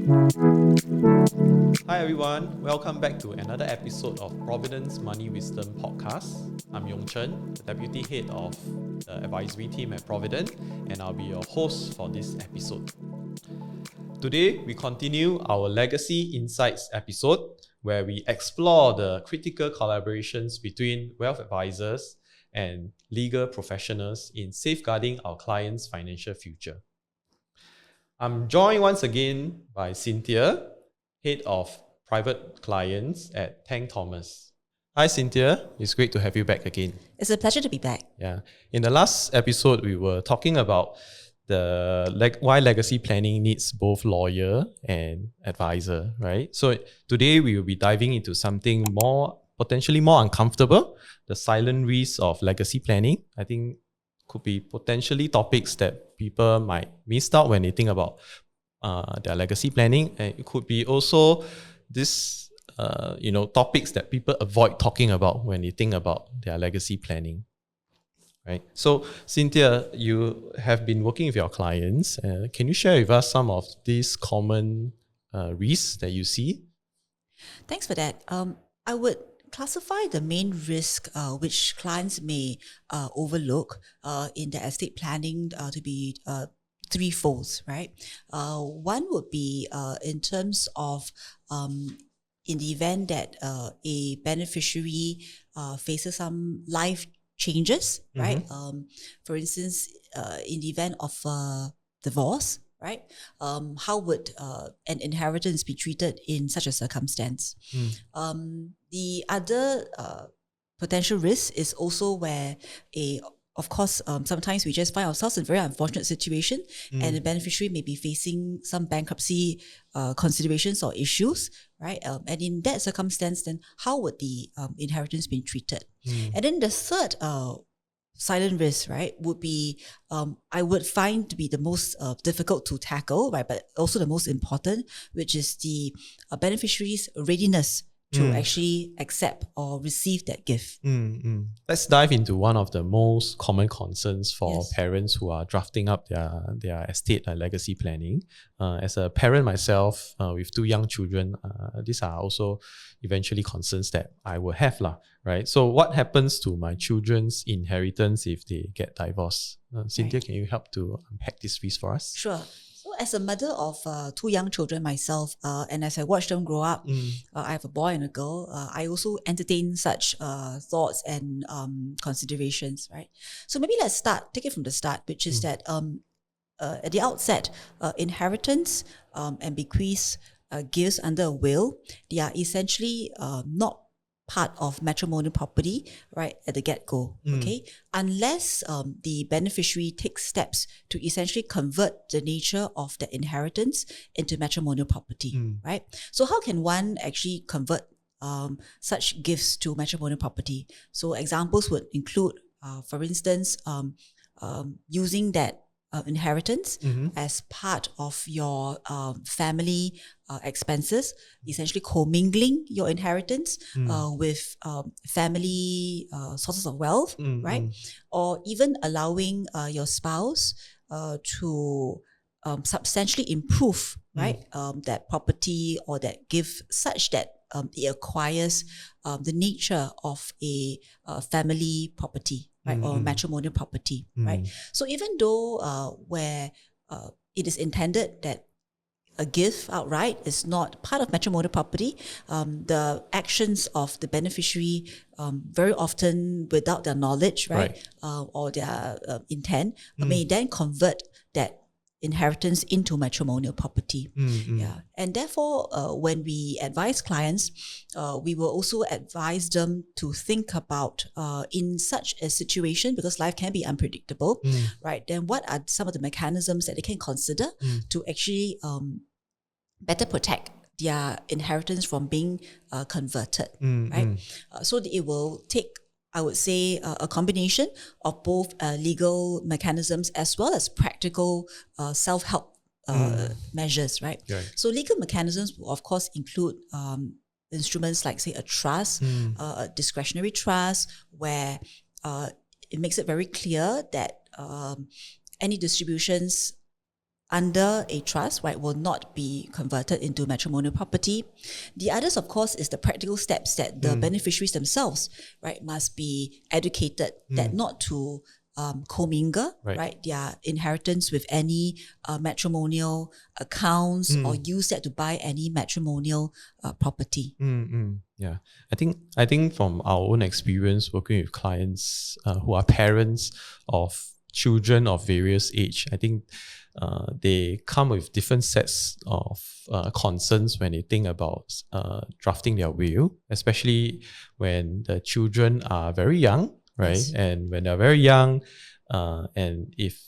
Hi everyone, welcome back to another episode of Providend's Money Wisdom Podcast. I'm Yong Cheng, the Deputy Head of the Advisory Team at Providend, and I'll be your host for this episode. Today, we continue our Legacy Insights episode, where we explore the critical collaborations between wealth advisors and legal professionals in safeguarding our clients' financial future. I'm joined once again by Cynthia, Head of Private Clients at Tang. Hi Cynthia, it's great to have you back again. It's a pleasure to be back. Yeah, in the last episode, we were talking about why legacy planning needs both lawyer and advisor, right? So today we will be diving into something potentially more uncomfortable, the silent risks of legacy planning. I think could be potentially topics that people might miss out when they think about their legacy planning. And it could be also this topics that people avoid talking about when they think about their legacy planning. Right. So, Cynthia, you have been working with your clients. Can you share with us some of these common risks that you see? Thanks for that. I would classify the main risk which clients may overlook in their estate planning to be threefold, right? One would be in terms of in the event that a beneficiary faces some life changes, right? For instance, in the event of divorce, right? How would an inheritance be treated in such a circumstance? The other potential risk is also where of course, sometimes we just find ourselves in a very unfortunate situation and the beneficiary may be facing some bankruptcy considerations or issues, right? And in that circumstance, then how would the inheritance be treated? And then the third silent risk, right, would be, I would find to be the most difficult to tackle, right, but also the most important, which is the beneficiary's readiness to actually accept or receive that gift. Let's dive into one of the most common concerns for parents who are drafting up their estate legacy planning. As a parent myself with two young children, these are also eventually concerns that I will have, right? So what happens to my children's inheritance if they get divorced? Cynthia, can you help to unpack this piece for us? Sure. So as a mother of two young children myself, and as I watch them grow up, I have a boy and a girl, I also entertain such thoughts and considerations, right? So maybe let's take it from the start, which is that at the outset, inheritance and bequeaths, gifts under a will, they are essentially not part of matrimonial property, right, at the get-go, okay? Unless the beneficiary takes steps to essentially convert the nature of the inheritance into matrimonial property, right? So how can one actually convert such gifts to matrimonial property? So examples would include, for instance, using that inheritance as part of your family expenses, essentially commingling your inheritance with family sources of wealth, right? Or even allowing your spouse to substantially improve, right, that property or that gift such that it acquires the nature of a family property, right, or matrimonial property, right? So even though where it is intended that a gift outright is not part of matrimonial property, the actions of the beneficiary very often without their knowledge, right, or their intent, may then convert that inheritance into matrimonial property. Yeah. And therefore, when we advise clients, we will also advise them to think about in such a situation, because life can be unpredictable, right? Then what are some of the mechanisms that they can consider to actually better protect their inheritance from being converted, right? So it will take, I would say, a combination of both legal mechanisms as well as practical self-help measures, right? So legal mechanisms will, of course, include instruments like, say, a trust, a discretionary trust, where it makes it very clear that any distributions under a trust, right, will not be converted into matrimonial property. The others, of course, is the practical steps that the beneficiaries themselves, right, must be educated that not to commingle, right, their inheritance with any matrimonial accounts or use that to buy any matrimonial property. Yeah, I think from our own experience working with clients who are parents of children of various age, I think they come with different sets of concerns when they think about drafting their will, especially when the children are very young, right? Yes. And when they're very young, and if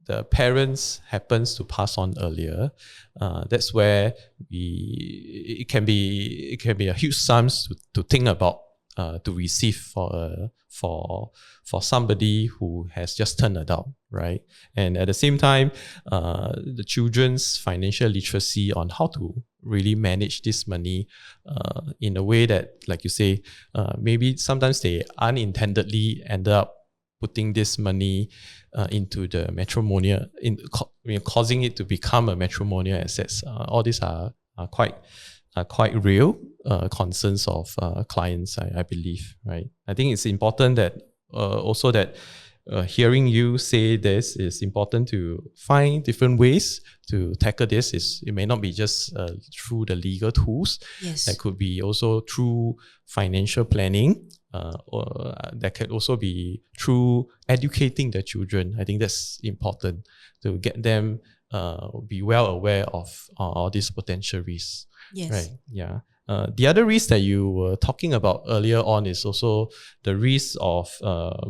the parents happens to pass on earlier, that's where it can be a huge sums to think about, to receive for somebody who has just turned adult, right? And at the same time, the children's financial literacy on how to really manage this money in a way that, like you say, maybe sometimes they unintendedly end up putting this money into the matrimonial, causing it to become a matrimonial assets. All these are quite real concerns of clients, I believe, right? I think it's important that also that hearing you say this is important to find different ways to tackle this. It may not be just through the legal tools. Yes. That could be also through financial planning, or that could also be through educating the children. I think that's important to get them be well aware of all these potential risks. Yes. Right. Yeah. The other risk that you were talking about earlier on is also the risk of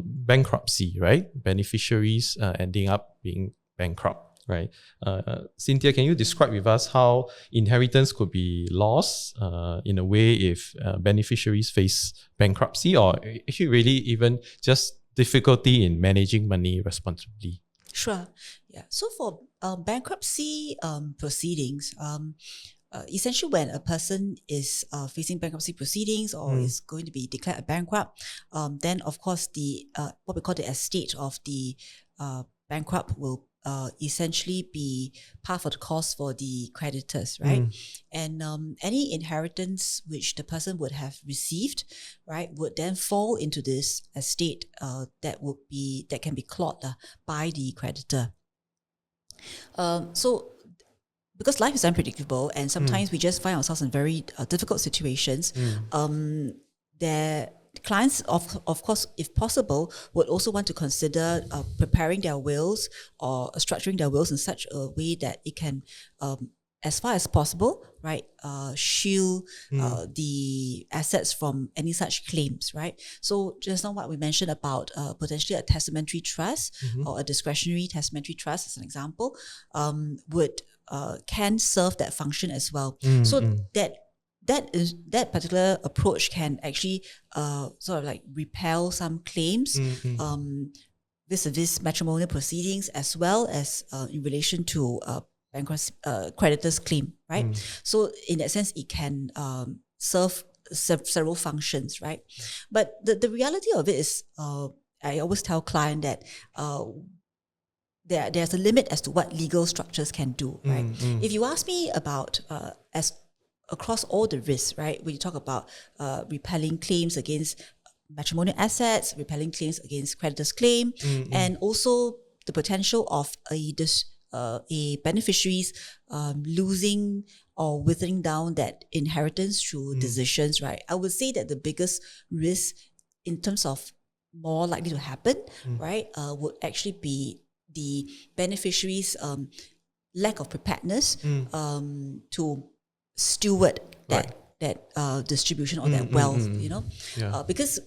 bankruptcy, right? Beneficiaries ending up being bankrupt, right? Cynthia, can you describe with us how inheritance could be lost in a way if beneficiaries face bankruptcy, or actually really even just difficulty in managing money responsibly? Sure. Yeah. So for bankruptcy proceedings, essentially when a person is facing bankruptcy proceedings or is going to be declared a bankrupt, then of course the what we call the estate of the bankrupt will essentially be par for the course for the creditors, right? And any inheritance which the person would have received, right, would then fall into this estate that can be clawed by the creditor. So because life is unpredictable and sometimes we just find ourselves in very difficult situations, clients, of course, if possible, would also want to consider preparing their wills or structuring their wills in such a way that it can, as far as possible, right, shield the assets from any such claims, right? So just now what we mentioned about potentially a testamentary trust or a discretionary testamentary trust, as an example, can serve that function as well. That particular approach can actually sort of like repel some claims vis-a-vis matrimonial proceedings, as well as in relation to bankruptcy creditors' claim, right? So in that sense, it can serve several functions, right? But the reality of it is, I always tell client that there's a limit as to what legal structures can do, right? If you ask me about as across all the risks, right, when you talk about repelling claims against matrimonial assets, repelling claims against creditors' claim, and also the potential of a beneficiaries losing or withering down that inheritance through decisions, right? I would say that the biggest risk in terms of more likely to happen, right, would actually be the beneficiaries' lack of preparedness to steward that distribution or that wealth, you know, because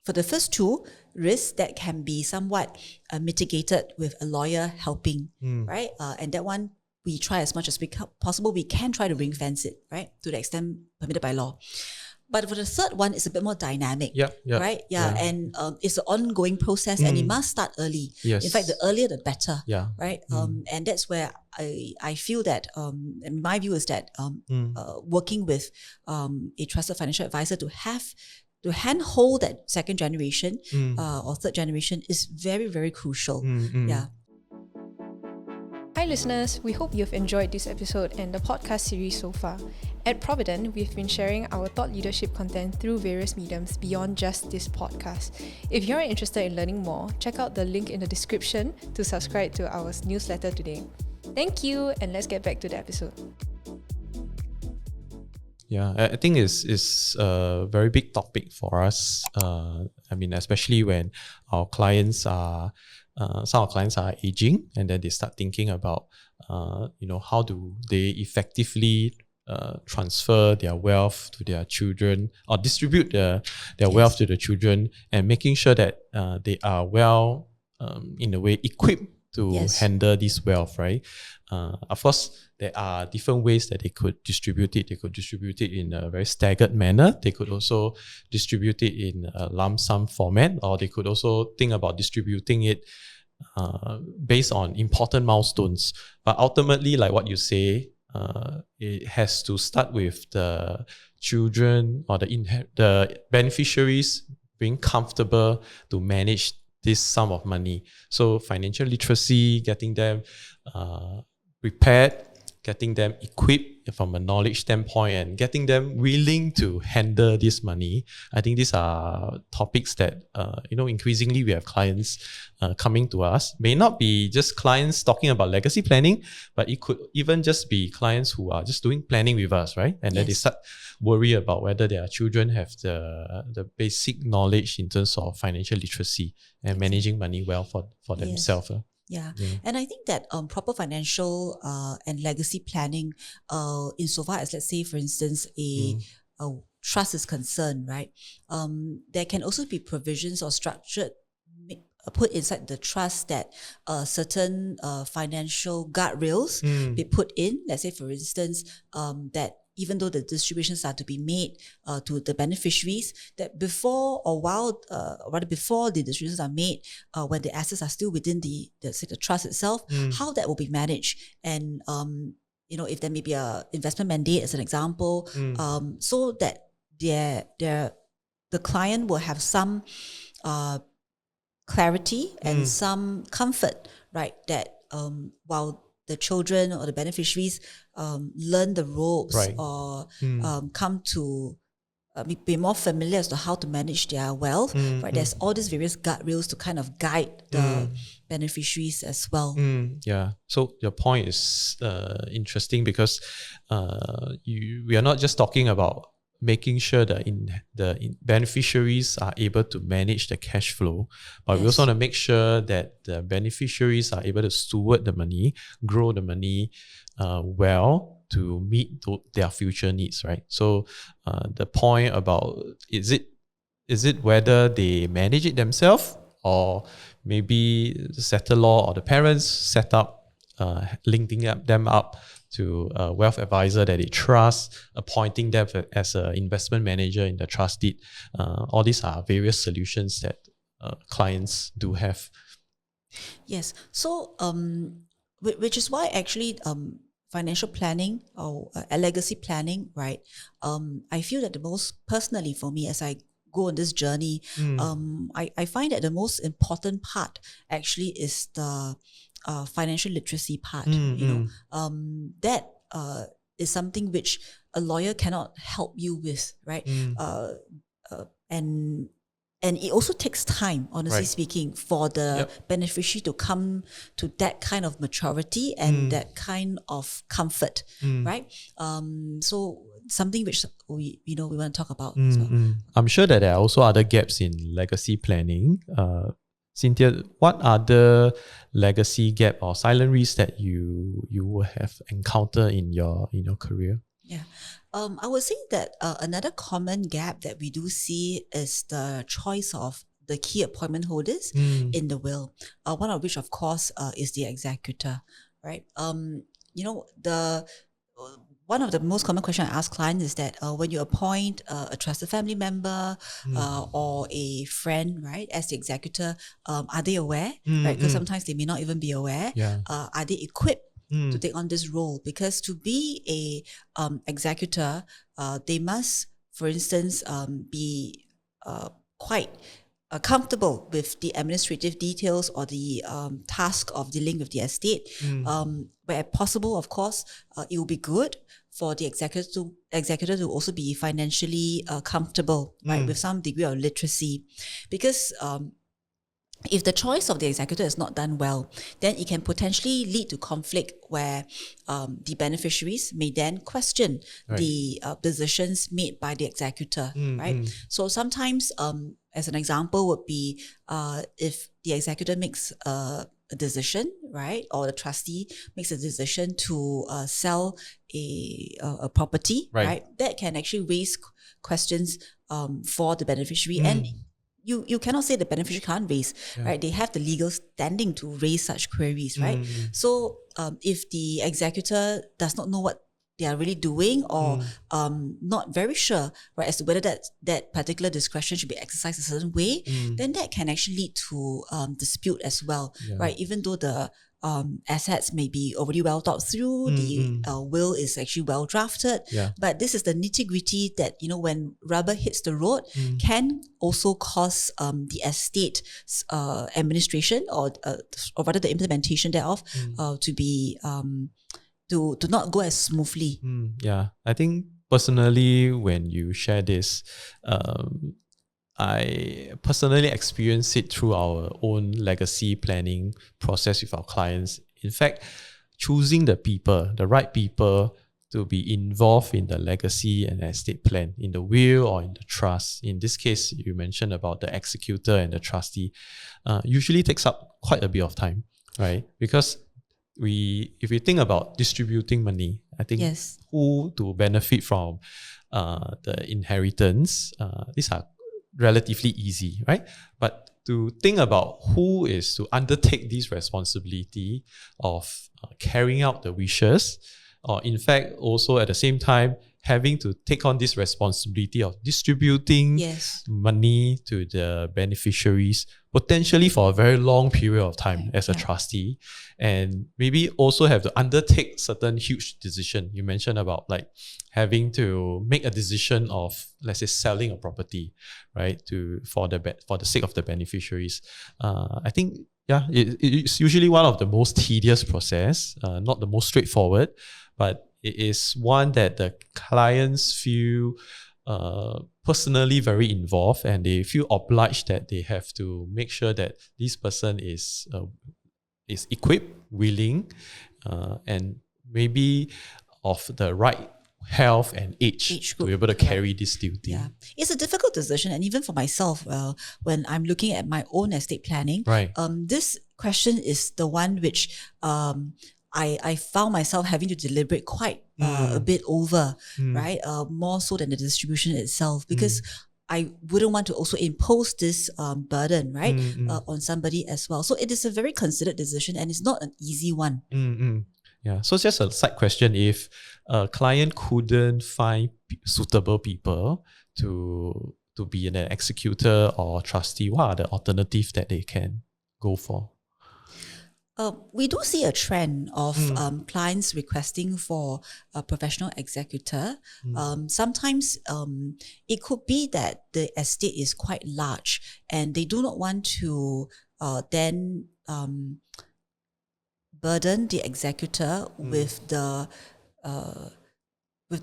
for the first two risks, that can be somewhat mitigated with a lawyer helping, right? And that one, we try as much as possible. We can try to ring fence it, right, to the extent permitted by law. But for the third one, it's a bit more dynamic, right? And it's an ongoing process, and it must start early. In fact, the earlier the better, right? And that's where I feel that, and my view is that working with a trusted financial advisor to handhold that second generation or third generation is very, very crucial. Hi listeners, we hope you've enjoyed this episode and the podcast series so far. At Providend, we've been sharing our thought leadership content through various mediums beyond just this podcast. If you're interested in learning more, check out the link in the description to subscribe to our newsletter today. Thank you, and let's get back to the episode. Yeah, I think it's a very big topic for us. Especially when our clients are some of our clients are aging, and then they start thinking about how do they effectively transfer their wealth to their children, or distribute their wealth to the children, and making sure that they are well in a way equipped to handle this wealth, right? Of course, there are different ways that they could distribute it. They could distribute it in a very staggered manner. They could also distribute it in a lump sum format, or they could also think about distributing it based on important milestones. But ultimately, like what you say, it has to start with the children or the beneficiaries being comfortable to manage this sum of money. So financial literacy, getting them prepared, getting them equipped from a knowledge standpoint, and getting them willing to handle this money. I think these are topics that increasingly we have clients coming to us. May not be just clients talking about legacy planning, but it could even just be clients who are just doing planning with us, right? And then they start worry about whether their children have the basic knowledge in terms of financial literacy and managing money well for themselves. Yeah, and I think that proper financial and legacy planning, insofar as, let's say, for instance, a trust is concerned, right? There can also be provisions or structured put inside the trust that certain financial guardrails be put in. Let's say, for instance, that even though the distributions are to be made to the beneficiaries, that before or rather before the distributions are made, when the assets are still within the trust itself, how that will be managed. And, if there may be a investment mandate as an example, so that the client will have some clarity and some comfort, right? That while the children or the beneficiaries learn the ropes, or come to be more familiar as to how to manage their wealth, right? There's all these various guardrails to kind of guide the beneficiaries as well. Yeah. So your point is interesting, because we are not just talking about making sure that the beneficiaries are able to manage the cash flow, but we also want to make sure that the beneficiaries are able to steward the money, grow the money well to meet their future needs, right? So the point about is it whether they manage it themselves, or maybe the settlor or the parents set up, linking them up to a wealth advisor that they trust, appointing them as an investment manager in the trust deed. All these are various solutions that clients do have. Yes. So, which is why actually financial planning or legacy planning, right? I feel that the most, personally for me, as I go on this journey, I find that the most important part actually is the financial literacy part. That is something which a lawyer cannot help you with, right? And it also takes time, honestly speaking, for the beneficiary to come to that kind of maturity and that kind of comfort, right? So something which we want to talk about. So. I'm sure that there are also other gaps in legacy planning. Cynthia, what other legacy gap or silent risks that you will have encountered in your career? Yeah. I would say that another common gap that we do see is the choice of the key appointment holders in the will. One of which, of course, is the executor, right? One of the most common questions I ask clients is that when you appoint a trusted family member or a friend, right, as the executor, are they aware, right? Because sometimes they may not even be aware. Are they equipped to take on this role? Because to be a executor, they must, for instance, be quite comfortable with the administrative details or the task of dealing with the estate. Where possible, of course, it will be good for the executor to also be financially comfortable, right, with some degree of literacy. Because if the choice of the executor is not done well, then it can potentially lead to conflict where the beneficiaries may then question the decisions made by the executor, right? So sometimes, as an example, would be if the executor makes a decision, right, or the trustee makes a decision to sell a property, right, that can actually raise questions for the beneficiary. And you cannot say the beneficiary can't raise, right? They have the legal standing to raise such queries, right? So if the executor does not know what they are really doing, or not very sure, right, as to whether that particular discretion should be exercised a certain way, then that can actually lead to dispute as well, right? Even though the assets may be already well thought through, the will is actually well drafted, but this is the nitty-gritty that, when rubber hits the road, can also cause the estate administration or rather the implementation thereof to be to not go as smoothly. I think personally, when you share this, I personally experienced it through our own legacy planning process with our clients. In fact, choosing the right people to be involved in the legacy and estate plan, in the will or in the trust. In this case, you mentioned about the executor and the trustee, usually takes up quite a bit of time, right? Because if we think about distributing money, I think who to benefit from the inheritance, these are relatively easy, right? But to think about who is to undertake this responsibility of carrying out the wishes, or in fact also at the same time having to take on this responsibility of distributing money to the beneficiaries, potentially for a very long period of time as a trustee, and maybe also have to undertake certain huge decision. You mentioned about like having to make a decision of, let's say, selling a property, right, for the sake of the beneficiaries. I think it's usually one of the most tedious process, not the most straightforward, but it is one that the clients feel personally very involved, and they feel obliged that they have to make sure that this person is equipped, willing, and maybe of the right health and age to be able to carry this duty. Yeah, it's a difficult decision, and even for myself, when I'm looking at my own estate planning, this question is the one which I found myself having to deliberate quite a bit over, right? More so than the distribution itself, because I wouldn't want to also impose this burden, right, on somebody as well. So it is a very considered decision, and it's not an easy one. Yeah. So just a side question: if a client couldn't find suitable people to be an executor or trustee, what are the alternatives that they can go for? We do see a trend of clients requesting for a professional executor. Sometimes it could be that the estate is quite large and they do not want to then burden the executor with the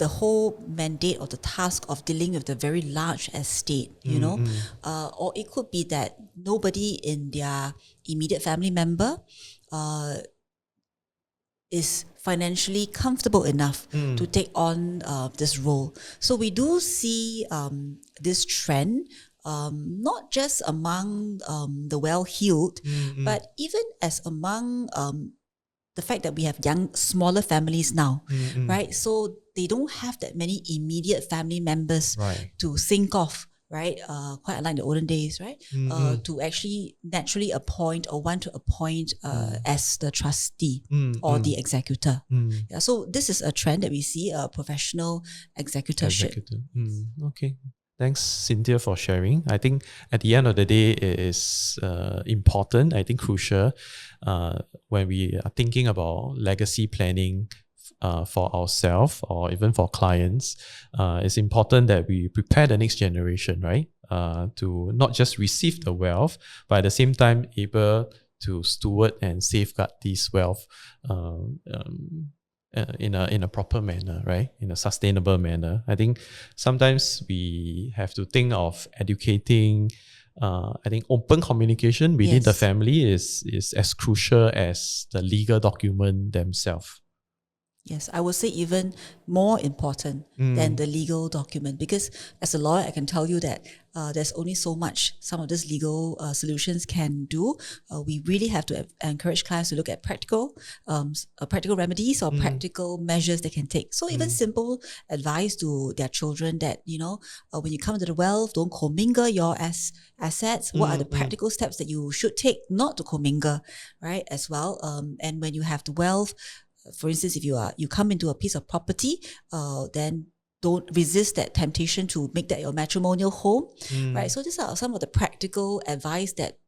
whole mandate or the task of dealing with the very large estate, or it could be that nobody in their immediate family member is financially comfortable enough to take on this role. So we do see this trend, not just among the well-heeled, but even as among the fact that we have smaller families now, right? So they don't have that many immediate family members to think of, right? Quite unlike the olden days, right? To actually naturally appoint or want to appoint as the trustee or the executor. Yeah, so this is a trend that we see, a professional executorship. Okay. Thanks, Cynthia, for sharing. I think at the end of the day, it is important, I think crucial, when we are thinking about legacy planning for ourselves or even for clients. It's important that we prepare the next generation, right? to not just receive the wealth, but at the same time able to steward and safeguard this wealth in a proper manner, right? In a sustainable manner. I think sometimes we have to think of educating. I think open communication within the family is as crucial as the legal document themselves. Yes, I would say even more important than the legal document, because as a lawyer, I can tell you that there's only so much some of these legal solutions can do. We really have to encourage clients to look at practical remedies or practical measures they can take. So even simple advice to their children that, when you come to the wealth, don't commingle your assets. What are the practical steps that you should take not to commingle, right? As well. And when you have the wealth, for instance, if you come into a piece of property, then don't resist that temptation to make that your matrimonial home, right? So these are some of the practical advice that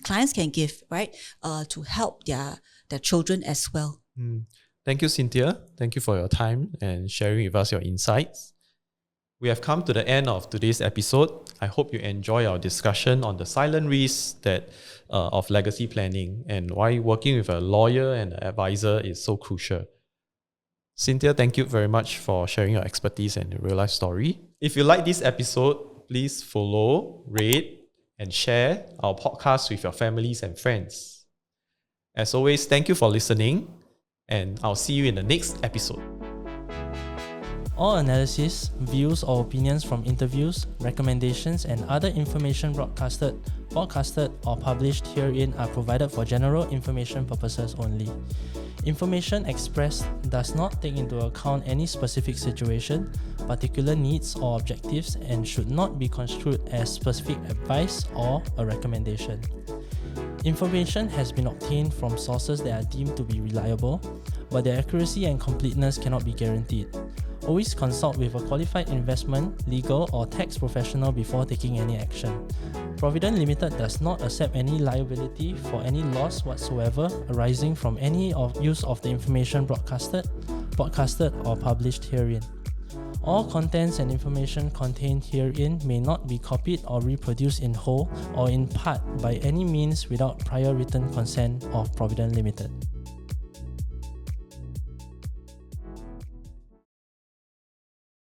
clients can give, right, to help their children as well. Thank you, Cynthia. Thank you for your time and sharing with us your insights. We have come to the end of today's episode. I hope you enjoy our discussion on the silent risks of legacy planning and why working with a lawyer and an advisor is so crucial. Cynthia, thank you very much for sharing your expertise and your real life story. If you like this episode, please follow, rate, and share our podcast with your families and friends. As always, thank you for listening, and I'll see you in the next episode. All analysis, views or opinions from interviews, recommendations and other information broadcasted, or published herein are provided for general information purposes only. Information expressed does not take into account any specific situation, particular needs or objectives and should not be construed as specific advice or a recommendation. Information has been obtained from sources that are deemed to be reliable, but their accuracy and completeness cannot be guaranteed. Always consult with a qualified investment, legal or tax professional before taking any action. Providend Limited does not accept any liability for any loss whatsoever arising from any use of the information broadcasted or published herein. All contents and information contained herein may not be copied or reproduced in whole or in part by any means without prior written consent of Providend Limited.